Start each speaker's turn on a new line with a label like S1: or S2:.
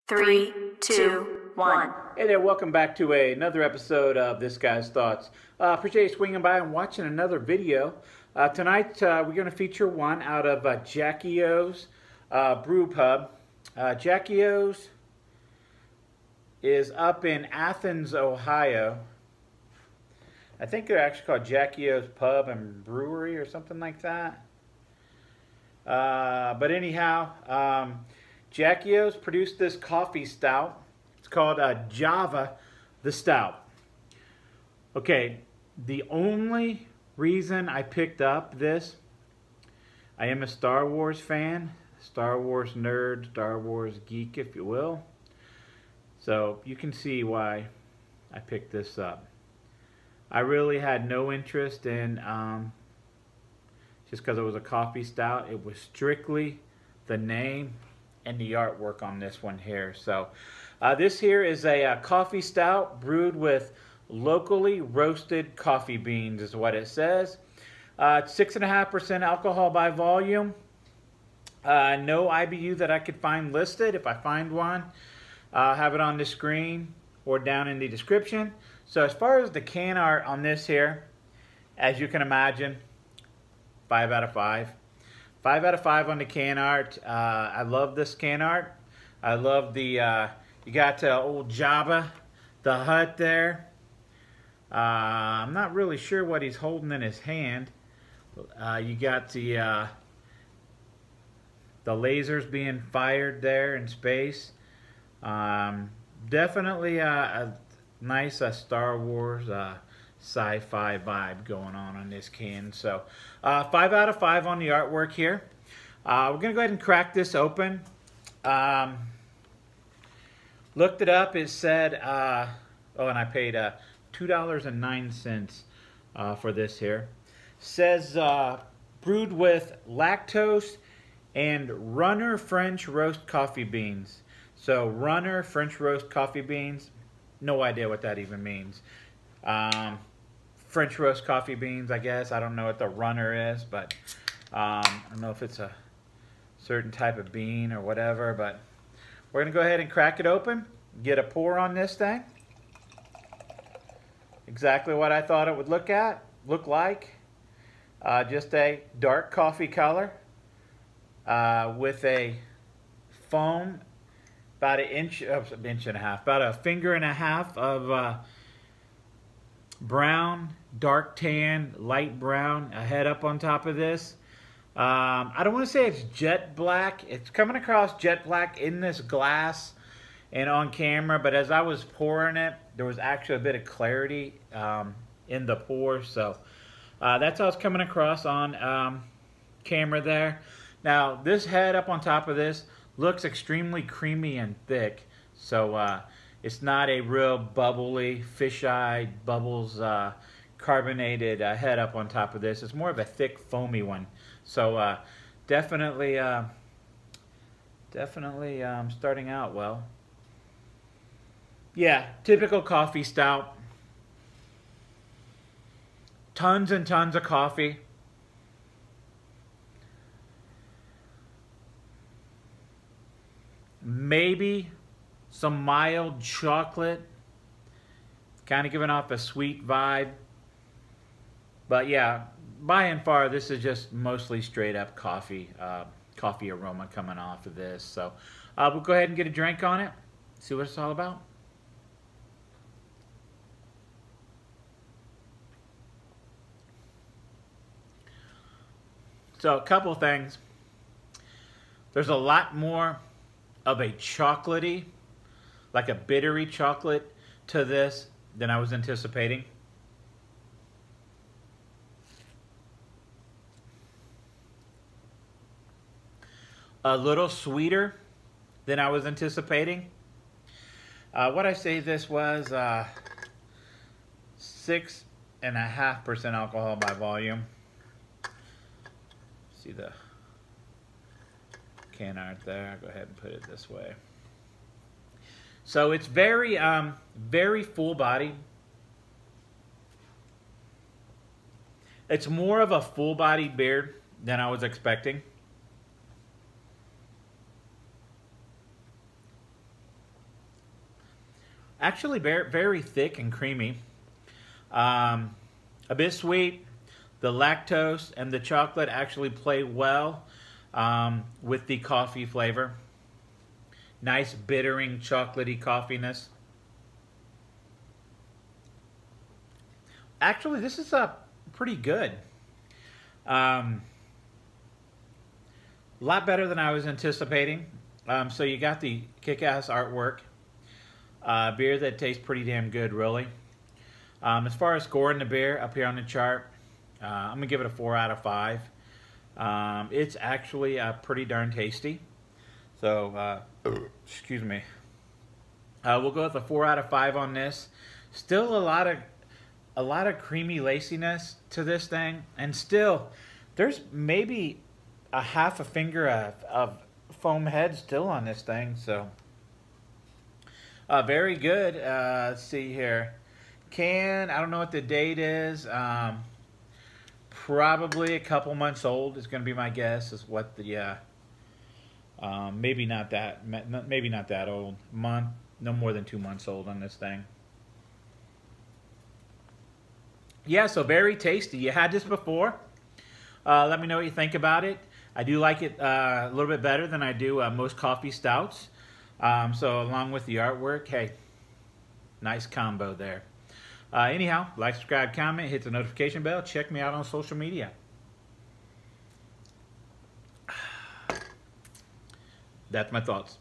S1: Three, two, one.
S2: Hey there, welcome back to another episode of This Guy's Thoughts. Appreciate you swinging by and watching another video. Tonight we're going to feature one out of Jackie O's Brew Pub. Jackie O's is up in Athens, Ohio. I think they're actually called Jackie O's Pub and Brewery or something like that. But anyhow, Jackie O's produced this coffee stout. It's called Java the Stout. Okay, the only reason I picked up this, I am a Star Wars fan, Star Wars nerd, Star Wars geek, if you will. So you can see why I picked this up. I really had no interest in, just because it was a coffee stout. It was strictly the name and the artwork on this one here. So this here is a coffee stout brewed with locally roasted coffee beans is what it says. 6.5% alcohol by volume. No IBU that I could find listed. If I find one, I'll have it on the screen or down in the description. So as far as the can art on this here, as you can imagine, 5 out of 5. 5 out of 5 on the can art. I love this can art. I love the, you got old Jabba, the hut there. I'm not really sure what he's holding in his hand. You got the lasers being fired there in space. Definitely a nice Star Wars sci-fi vibe going on this can. So 5 out of 5 on the artwork here. We're gonna go ahead and crack this open. Looked it up. It said oh, and I paid $2.09 for this here. Says brewed with lactose and runner French roast coffee beans. So runner French roast coffee beans, no idea what that even means. French roast coffee beans, I guess. I don't know what the runner is, but I don't know if it's a certain type of bean or whatever, but we're going to go ahead and crack it open, get a pour on this thing. Exactly what I thought it would look like. Just a dark coffee color with a foam about an inch and a half, about a finger and a half of brown, dark tan, light brown, a head up on top of this. I don't want to say it's jet black. It's coming across jet black in this glass and on camera, but as I was pouring it, there was actually a bit of clarity in the pour. So that's how it's coming across on camera there. Now, this head up on top of this looks extremely creamy and thick. So it's not a real bubbly, fish-eye, bubbles, carbonated head up on top of this. It's more of a thick, foamy one. So definitely starting out well. Yeah, typical coffee stout. Tons and tons of coffee. Maybe some mild chocolate. Kind of giving off a sweet vibe. But yeah, by and far, this is just mostly straight up coffee, coffee aroma coming off of this. So we'll go ahead and get a drink on it, see what it's all about. So a couple things. There's a lot more of a chocolatey, like a bittery chocolate to this than I was anticipating. A little sweeter than I was anticipating. What I say this was 6.5% alcohol by volume. See the can art there. I'll go ahead and put it this way. So it's very, very full bodied. It's more of a full bodied beer than I was expecting. Actually very, very thick and creamy. A bit sweet. The lactose and the chocolate actually play well with the coffee flavor. Nice bittering, chocolatey coffeeness. Actually, this is pretty good. A lot better than I was anticipating. So you got the kick-ass artwork. Beer that tastes pretty damn good, really. As far as scoring the beer up here on the chart, I'm going to give it a 4 out of 5. It's actually pretty darn tasty. So, excuse me. We'll go with a 4 out of 5 on this. Still a lot of creamy laciness to this thing. And still, there's maybe a half a finger of foam head still on this thing. So, very good. Let's see here. I don't know what the date is. Probably a couple months old is going to be my guess. Is what the maybe not that old. No more than 2 months old on this thing. Yeah, so very tasty. You had this before. Let me know what you think about it. I do like it a little bit better than I do most coffee stouts. So along with the artwork, hey, nice combo there. Anyhow, like, subscribe, comment, hit the notification bell. Check me out on social media. That's my thoughts.